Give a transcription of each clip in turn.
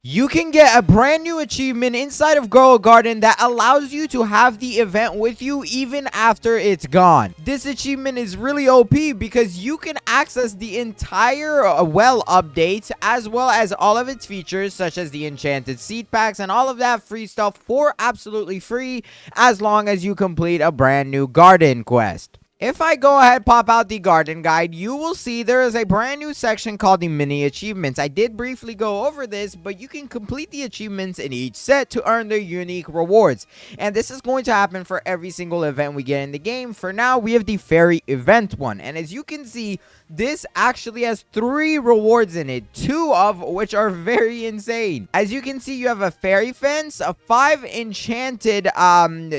you can get a brand new achievement inside of Grow a Garden that allows you to have the event with you even after it's gone. This achievement is really OP because you can access the entire well update as well as all of its features such as the enchanted seed packs and all of that free stuff for absolutely free as long as you complete a brand new garden quest. If I go ahead pop out the garden guide, you will see there is a brand new section called the mini achievements. I did briefly go over this, but you can complete the achievements in each set to earn their unique rewards. And this is going to happen for every single event we get in the game. For now, we have the fairy event one. And as you can see, this actually has 3 rewards in it, 2 of which are very insane. As you can see, you have a fairy fence, a 5 enchanted, enchanted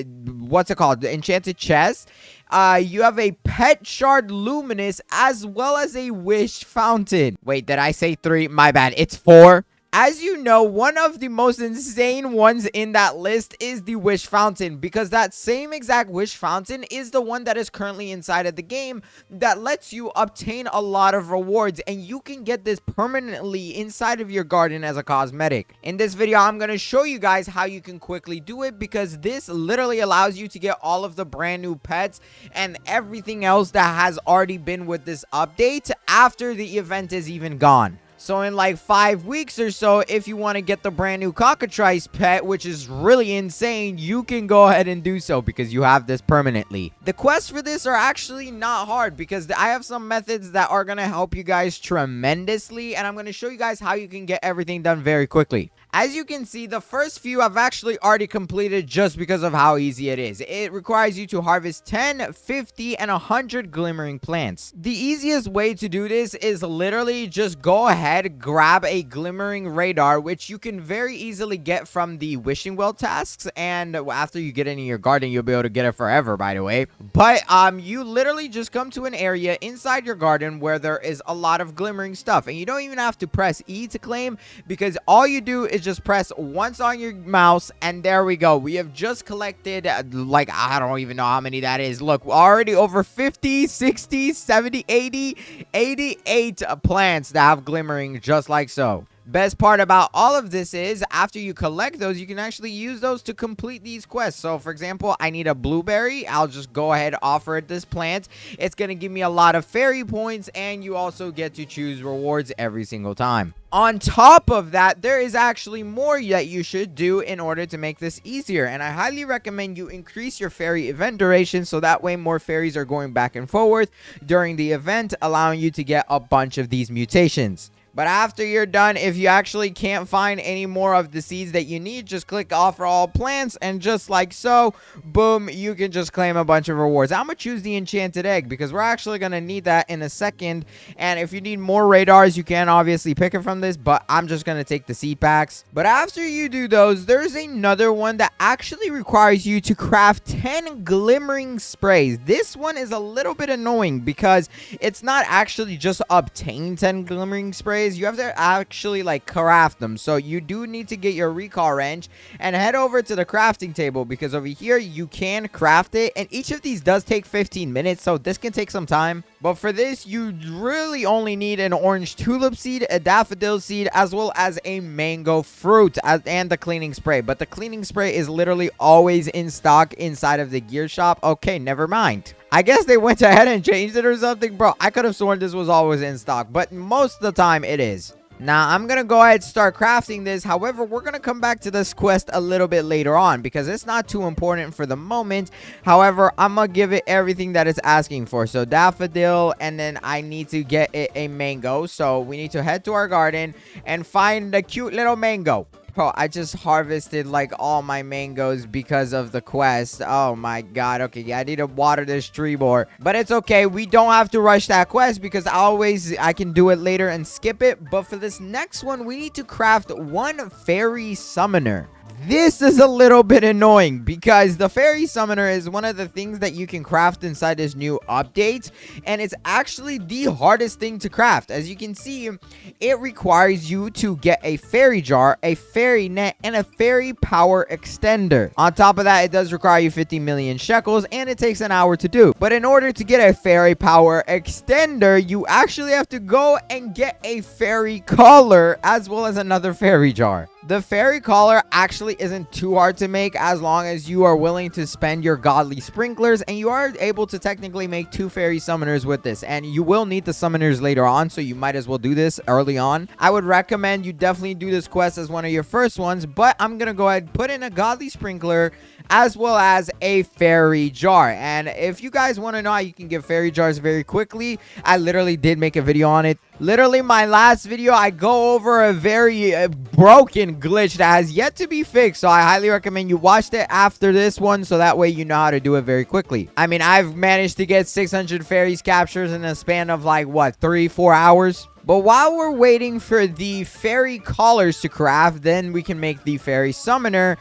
chest. You have a pet shard luminous as well as a wish fountain. Wait, did I say 3? My bad. It's 4. As you know, one of the most insane ones in that list is the wish fountain, because that same exact wish fountain is the one that is currently inside of the game that lets you obtain a lot of rewards, and you can get this permanently inside of your garden as a cosmetic. In this video, I'm going to show you guys how you can quickly do it, because this literally allows you to get all of the brand new pets and everything else that has already been with this update after the event is even gone. So in like 5 weeks or so, if you want to get the brand new cockatrice pet, which is really insane, you can go ahead and do so because you have this permanently. The quests for this are actually not hard because I have some methods that are going to help you guys tremendously, and I'm going to show you guys how you can get everything done very quickly. As you can see, the first few I've actually already completed just because of how easy it is. It requires you to harvest 10, 50, and 100 glimmering plants. The easiest way to do this is literally just go ahead, grab a glimmering radar, which you can very easily get from the wishing well tasks, and after you get it in your garden, you'll be able to get it forever, by the way. But you literally just come to an area inside your garden where there is a lot of glimmering stuff, and you don't even have to press E to claim, because all you do is just press once on your mouse, and there we go. We have just collected like, I don't even know how many that is. Look, already over 50, 60, 70, 80, 88 plants that have glimmering just like so. Best part about all of this is after you collect those, you can actually use those to complete these quests. So for example, I need a blueberry. I'll just go ahead, offer it this plant. It's going to give me a lot of fairy points, and you also get to choose rewards every single time. On top of that, there is actually more that you should do in order to make this easier, and I highly recommend you increase your fairy event duration so that way more fairies are going back and forth during the event, allowing you to get a bunch of these mutations. But after you're done, if you actually can't find any more of the seeds that you need, just click offer all plants, and just like so, boom, you can just claim a bunch of rewards. I'm going to choose the enchanted egg because we're actually going to need that in a second. And if you need more radars, you can obviously pick it from this, but I'm just going to take the seed packs. But after you do those, there's another one that actually requires you to craft 10 glimmering sprays. This one is a little bit annoying because it's not actually just obtain 10 glimmering sprays. You have to actually like craft them, so you do need to get your recall wrench and head over to the crafting table, because over here you can craft it, and each of these does take 15 minutes, so this can take some time. But for this, you really only need an orange tulip seed, a daffodil seed, as well as a mango fruit, and the cleaning spray. But the cleaning spray is literally always in stock inside of the gear shop. Okay, never mind. I guess they went ahead and changed it or something. Bro, I could have sworn this was always in stock, but most of the time it is. Now, I'm going to go ahead and start crafting this. However, we're going to come back to this quest a little bit later on because it's not too important for the moment. However, I'm going to give it everything that it's asking for. So, daffodil, and then I need to get it a mango. So, we need to head to our garden and find the cute little mango. Bro, I just harvested like all my mangoes because of the quest. Oh my god. Okay, yeah, I need to water this tree more. But it's okay. We don't have to rush that quest because I can do it later and skip it. But for this next one, we need to craft 1 fairy summoner. this is a little bit annoying because the fairy summoner is one of the things that you can craft inside this new update, and it's actually the hardest thing to craft. As you can see, it requires you to get a fairy jar, a fairy net, and a fairy power extender. On top of that, it does require you 50 million shekels, and it takes an hour to do. But in order to get a fairy power extender, you actually have to go and get a fairy collar as well as another fairy jar. The fairy collar actually isn't too hard to make as long as you are willing to spend your godly sprinklers, and you are able to technically make 2 fairy summoners with this, and you will need the summoners later on, so you might as well do this early on. I would recommend you definitely do this quest as one of your first ones, but I'm gonna go ahead and put in a godly sprinkler as well as a fairy jar. And if you guys want to know how you can get fairy jars very quickly, I literally did make a video on it. Literally my last video, I go over a very broken glitch that has yet to be fixed, so I highly recommend you watch it after this one, so that way you know how to do it very quickly. I mean, I've managed to get 600 fairies captures in a span of like what, 3-4 hours. But while we're waiting for the fairy collars to craft, then we can make the fairy summoner.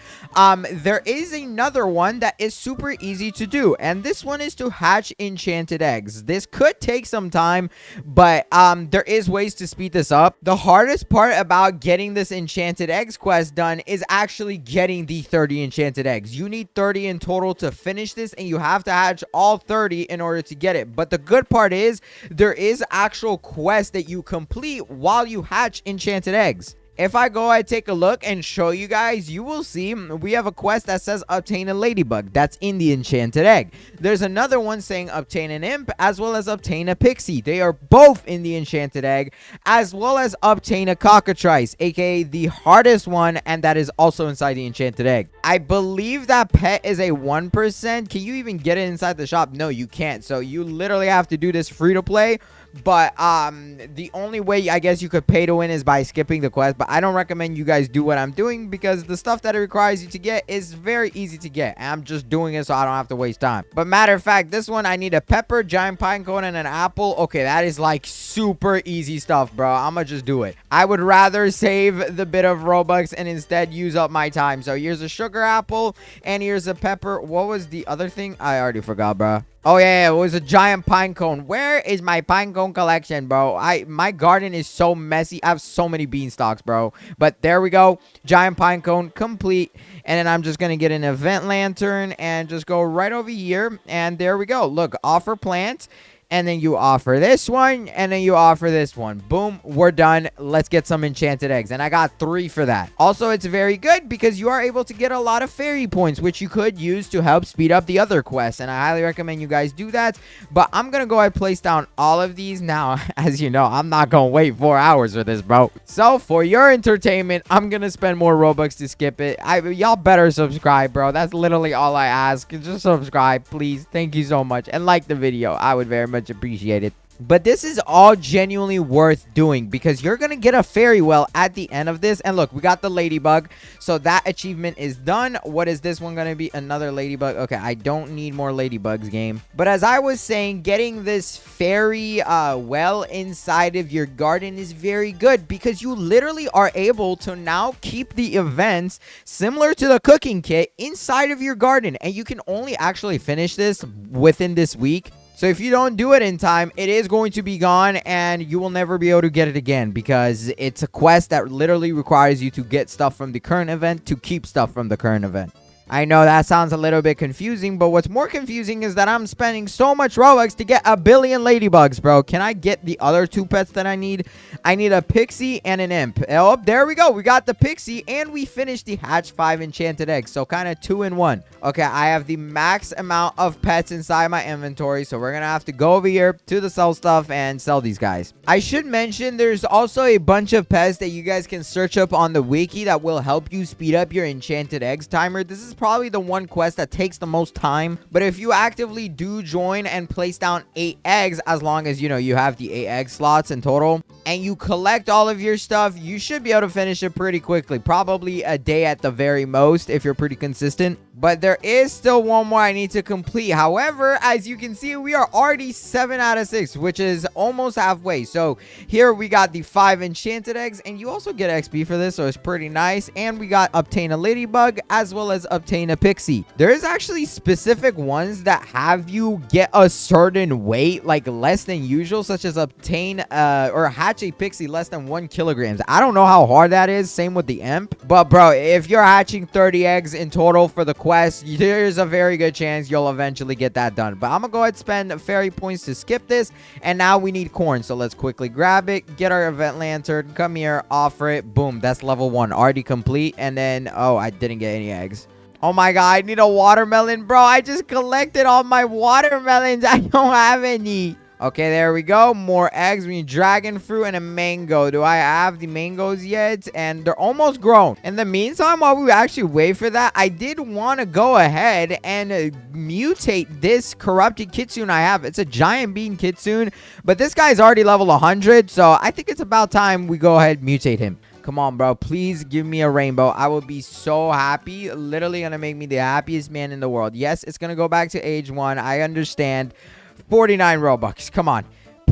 There is another one that is super easy to do, and this one is to hatch enchanted eggs. This could take some time, but there is ways to speed this up. The hardest part about getting this enchanted eggs quest done is actually getting the 30 enchanted eggs. You need 30 in total to finish this, and you have to hatch all 30 in order to get it. But the good part is there is actual quests that you complete while you hatch enchanted eggs. If I go ahead, take a look and show you guys, you will see we have a quest that says obtain a ladybug. That's in the enchanted egg. There's another one saying obtain an imp as well as obtain a pixie. They are both in the enchanted egg, as well as obtain a cockatrice, aka the hardest one, and that is also inside the enchanted egg. I believe that pet is a 1%. Can you even get it inside the shop? No, you can't. So you literally have to do this free to play. But the only way I guess you could pay to win is by skipping the quest. But I don't recommend you guys do what I'm doing, because the stuff that it requires you to get is very easy to get. And I'm just doing it so I don't have to waste time. But matter of fact, this one I need a pepper, giant pine cone, and an apple. Okay, that is like super easy stuff, bro. I'ma just do it. I would rather save the bit of Robux and instead use up my time. So here's a sugar apple and here's a pepper. What was the other thing? I already forgot, bro. Oh, yeah, it was a giant pine cone. Where is my pine cone collection, bro? My garden is so messy. I have so many beanstalks, bro. But there we go. Giant pine cone complete. And then I'm just going to get an event lantern and just go right over here. And there we go. Look, offer plant. And then you offer this one, and then you offer this one. Boom, we're done. Let's get some enchanted eggs. And I got 3 for that. Also, it's very good because you are able to get a lot of fairy points, which you could use to help speed up the other quests. And I highly recommend you guys do that. But I'm going to go ahead and place down all of these. Now, as you know, I'm not going to wait 4 hours for this, bro. So, for your entertainment, I'm going to spend more Robux to skip it. Y'all better subscribe, bro. That's literally all I ask. Just subscribe, please. Thank you so much. And like the video. I would very much appreciate it. But this is all genuinely worth doing because you're gonna get a fairy well at the end of this. And look, we got the ladybug, so that achievement is done. What is this one gonna be? Another ladybug. Okay, I don't need more ladybugs, game. But as I was saying, getting this fairy well inside of your garden is very good because you literally are able to now keep the events similar to the cooking kit inside of your garden, and you can only actually finish this within this week. So if you don't do it in time, it is going to be gone and you will never be able to get it again because it's a quest that literally requires you to get stuff from the current event to keep stuff from the current event. I know that sounds a little bit confusing, but what's more confusing is that I'm spending so much Robux to get a billion ladybugs, bro. Can I get the other 2 pets that I need? I need a pixie and an imp. Oh, there we go. We got the pixie and we finished the hatch 5 enchanted eggs. So kind of 2 in 1. Okay, I have the max amount of pets inside my inventory. So we're going to have to go over here to the sell stuff and sell these guys. I should mention there's also a bunch of pets that you guys can search up on the wiki that will help you speed up your enchanted eggs timer. This is probably the one quest that takes the most time, but if you actively do join and place down 8 eggs, as long as you know you have the 8 egg slots in total and you collect all of your stuff, you should be able to finish it pretty quickly, probably a day at the very most if you're pretty consistent. But there is still one more I need to complete. However, as you can see, we are already 7 out of 6, which is almost halfway. So here we got the 5 enchanted eggs, and you also get XP for this, so it's pretty nice. And we got obtain a ladybug as well as obtain a pixie. There is actually specific ones that have you get a certain weight, like less than usual, such as obtain or hatch a pixie less than 1 kilograms. I don't know how hard that is. Same with the imp. But bro, if you're hatching 30 eggs in total for the quest, there's a very good chance you'll eventually get that done. But I'm gonna go ahead and spend fairy points to skip this, and now we need corn, so let's quickly grab it, get our event lantern, come here, offer it, boom, that's level 1 already complete. And then oh, I didn't get any eggs. Oh my god, I need a watermelon, bro. I just collected all my watermelons. I don't have any. Okay, there we go. More eggs. We need dragon fruit and a mango. Do I have the mangoes yet? And they're almost grown. In the meantime, while we actually wait for that, I did want to go ahead and mutate this corrupted kitsune I have. It's a giant bean kitsune, but this guy's already level 100, so I think it's about time we go ahead and mutate him. Come on, bro. Please give me a rainbow. I will be so happy. Literally gonna make me the happiest man in the world. Yes, it's gonna go back to age 1. I understand. 49 Robux. Come on.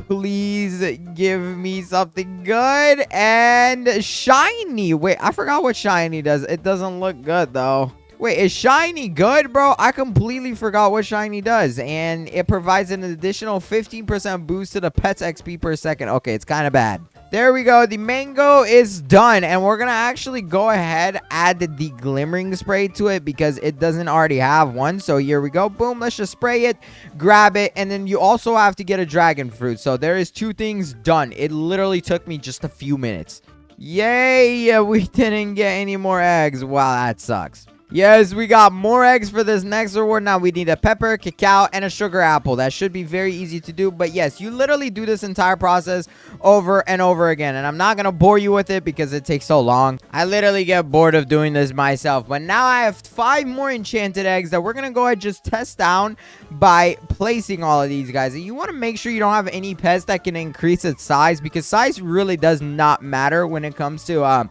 Please give me something good and shiny. Wait, I forgot what shiny does. It doesn't look good, though. Wait, is shiny good, bro? I completely forgot what shiny does. And it provides an additional 15% boost to the pet's XP per second. Okay, it's kind of bad. There we go. The mango is done, and we're gonna actually go ahead add the glimmering spray to it because it doesn't already have one. So here we go. Boom, let's just spray it, grab it, and then you also have to get a dragon fruit. So there is 2 things done. It literally took me just a few minutes. Yay, we didn't get any more eggs. Wow, that sucks. Yes, we got more eggs for this next reward. Now we need a pepper, cacao, and a sugar apple. That should be very easy to do. But yes, you literally do this entire process over and over again. And I'm not going to bore you with it because it takes so long. I literally get bored of doing this myself. But now I have 5 more enchanted eggs that we're going to go ahead and just test down by placing all of these guys. And you want to make sure you don't have any pets that can increase its size, because size really does not matter when it comes to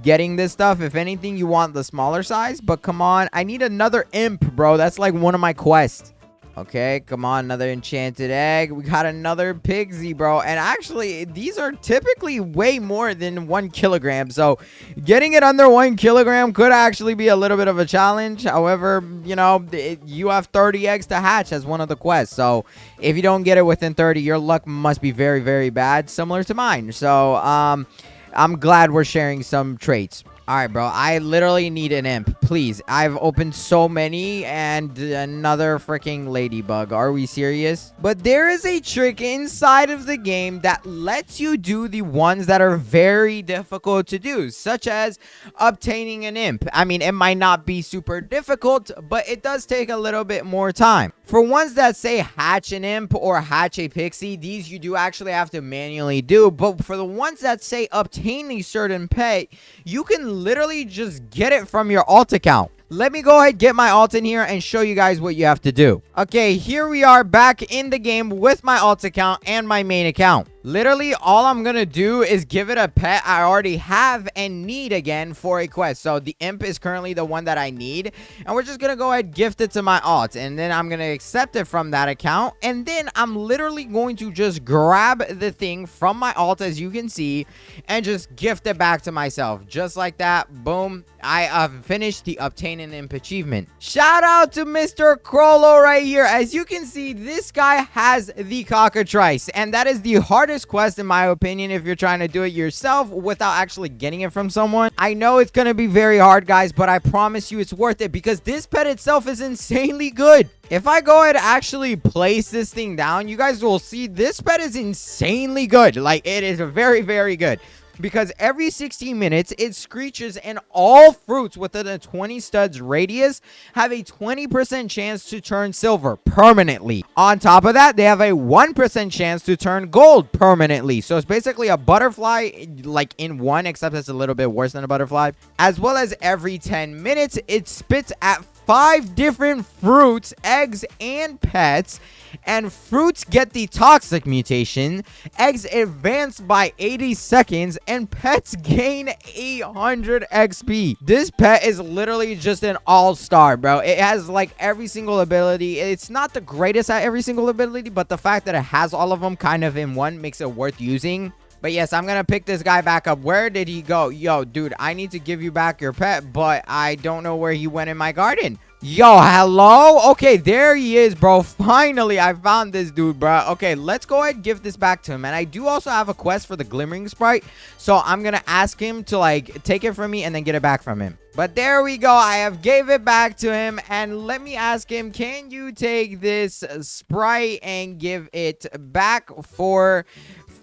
getting this stuff. If anything, you want the smaller size. But come on, I need another imp, bro. That's like one of my quests. Okay, come on, another enchanted egg. We got another pixie, bro. And actually, these are typically way more than 1 kilogram. So getting it under 1 kilogram could actually be a little bit of a challenge. However, you know, you have 30 eggs to hatch as one of the quests. So if you don't get it within 30, your luck must be very, very bad, similar to mine. So I'm glad we're sharing some traits. All right, bro. I literally need an imp. Please. I've opened so many and another freaking ladybug. Are we serious? But there is a trick inside of the game that lets you do the ones that are very difficult to do, such as obtaining an imp. I mean, it might not be super difficult, but it does take a little bit more time. For ones that say hatch an imp or hatch a pixie, these you do actually have to manually do. But for the ones that say obtain a certain pet, you can literally just get it from your alt account. Let me go ahead, get my alt in here, and show you guys what you have to do. Okay, here we are back in the game with my alt account and my main account. Literally, all I'm going to do is give it a pet I already have and need again for a quest. So the imp is currently the one that I need. And we're just going to go ahead and gift it to my alt. And then I'm going to accept it from that account. And then I'm literally going to just grab the thing from my alt, as you can see, and just gift it back to myself. Just like that. Boom. I have finished the obtain an imp achievement. Shout out to Mr. Crollo right here. As you can see, this guy has the cockatrice. And that is the hardest quest in my opinion if you're trying to do it yourself without actually getting it from someone. I know it's gonna be very hard, guys, but I promise you it's worth it because this pet itself is insanely good. If I go ahead and actually place this thing down, you guys will see this pet is insanely good. Like, it is very, very good. Because every 16 minutes, it screeches, and all fruits within a 20 studs radius have a 20% chance to turn silver permanently. On top of that, they have a 1% chance to turn gold permanently. So it's basically a butterfly, like in one, except it's a little bit worse than a butterfly. As well as every 10 minutes, it spits at 5 different fruits, eggs, and pets. And fruits get the toxic mutation, eggs advance by 80 seconds, and pets gain 800 XP. This pet is literally just an all-star, bro. It has like every single ability. It's not the greatest at every single ability, but the fact that it has all of them kind of in one makes it worth using. But yes, I'm gonna pick this guy back up. Where did he go? Yo, dude, I need to give you back your pet, but I don't know where he went in my garden. Yo, hello? Okay, there he is, bro. Finally, I found this dude, bro. Okay, let's go ahead and give this back to him. And I do also have a quest for the Glimmering sprite, so I'm gonna ask him to, like, take it from me and then get it back from him. But there we go. I have gave it back to him. And let me ask him, can you take this sprite and give it back for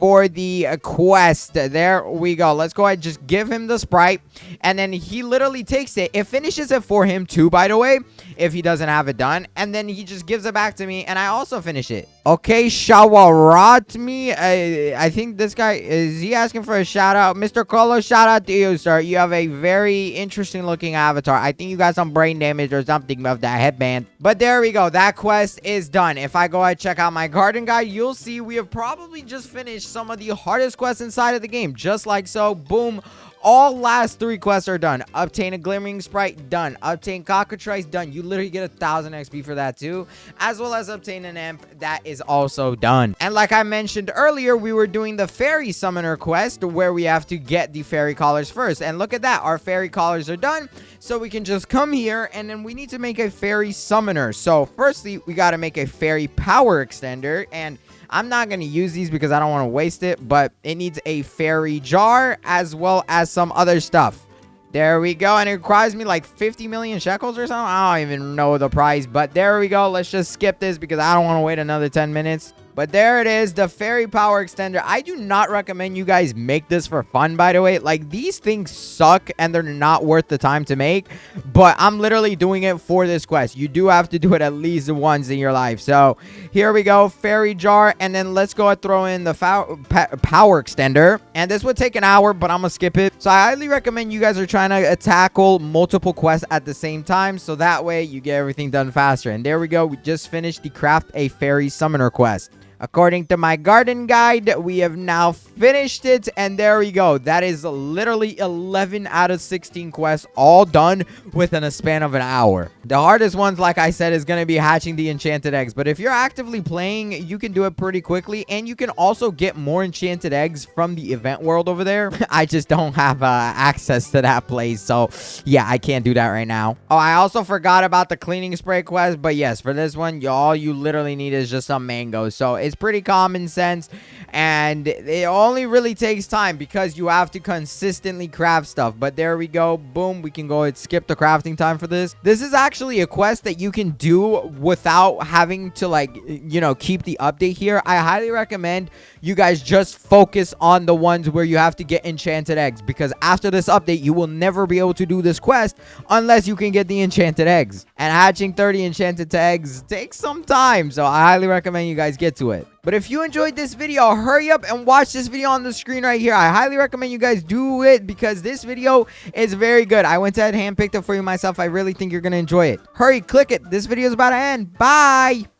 the quest? There we go. Let's go ahead and just give him the sprite, and then he literally takes it. It finishes it for him too, by the way, if he doesn't have it done, and then he just gives it back to me and I also finish it. Okay, Shawaratmi, I think this guy is he asking for a shout out. Mr. Colo, shout out to you, sir. You have a very interesting looking avatar. I think you got some brain damage or something of that headband. But there we go. That quest is done. If I go ahead and check out my garden guide, you'll see we have probably just finished some of the hardest quests inside of the game. Just like so. Boom. All last 3 quests are done. Obtain a Glimmering sprite, done. Obtain cockatrice, done. You literally get 1,000 XP for that too, as well as obtain an imp. That is also done. And like I mentioned earlier, we were doing the fairy summoner quest where we have to get the fairy collars first. And look at that, our fairy collars are done, so we can just come here and then we need to make a fairy summoner. So firstly, we got to make a fairy power extender, and I'm not going to use these because I don't want to waste it, but it needs a fairy jar as well as some other stuff. There we go. And it requires me like 50 million shekels or something. I don't even know the price, but there we go. Let's just skip this because I don't want to wait another 10 minutes. But there it is, the fairy power extender. I do not recommend you guys make this for fun, by the way. Like, these things suck and they're not worth the time to make. But I'm literally doing it for this quest. You do have to do it at least once in your life. So here we go, fairy jar. And then let's go and throw in the power extender. And this would take an hour, but I'm going to skip it. So I highly recommend you guys are trying to tackle multiple quests at the same time. So that way you get everything done faster. And there we go. We just finished the craft a fairy summoner quest. According to my garden guide, we have now finished it, and there we go. That is literally 11 out of 16 quests all done within a span of an hour. The hardest ones, like I said, is going to be hatching the enchanted eggs, but if you're actively playing, you can do it pretty quickly, and you can also get more enchanted eggs from the event world over there. I just don't have access to that place, so yeah, I can't do that right now. Oh, I also forgot about the cleaning spray quest, but yes, for this one, all you literally need is just some mangoes, so it's pretty common sense, and it only really takes time because you have to consistently craft stuff. But there we go. Boom. We can go and skip the crafting time for this. This is actually a quest that you can do without having to, like, you know, keep the update here. I highly recommend you guys just focus on the ones where you have to get enchanted eggs, because after this update you will never be able to do this quest unless you can get the enchanted eggs, and hatching 30 enchanted eggs takes some time, so I highly recommend you guys get to it. But if you enjoyed this video, hurry up and watch this video on the screen right here. I highly recommend you guys do it because this video is very good. I went ahead and handpicked it for you myself. I really think you're going to enjoy it. Hurry, click it. This video is about to end. Bye.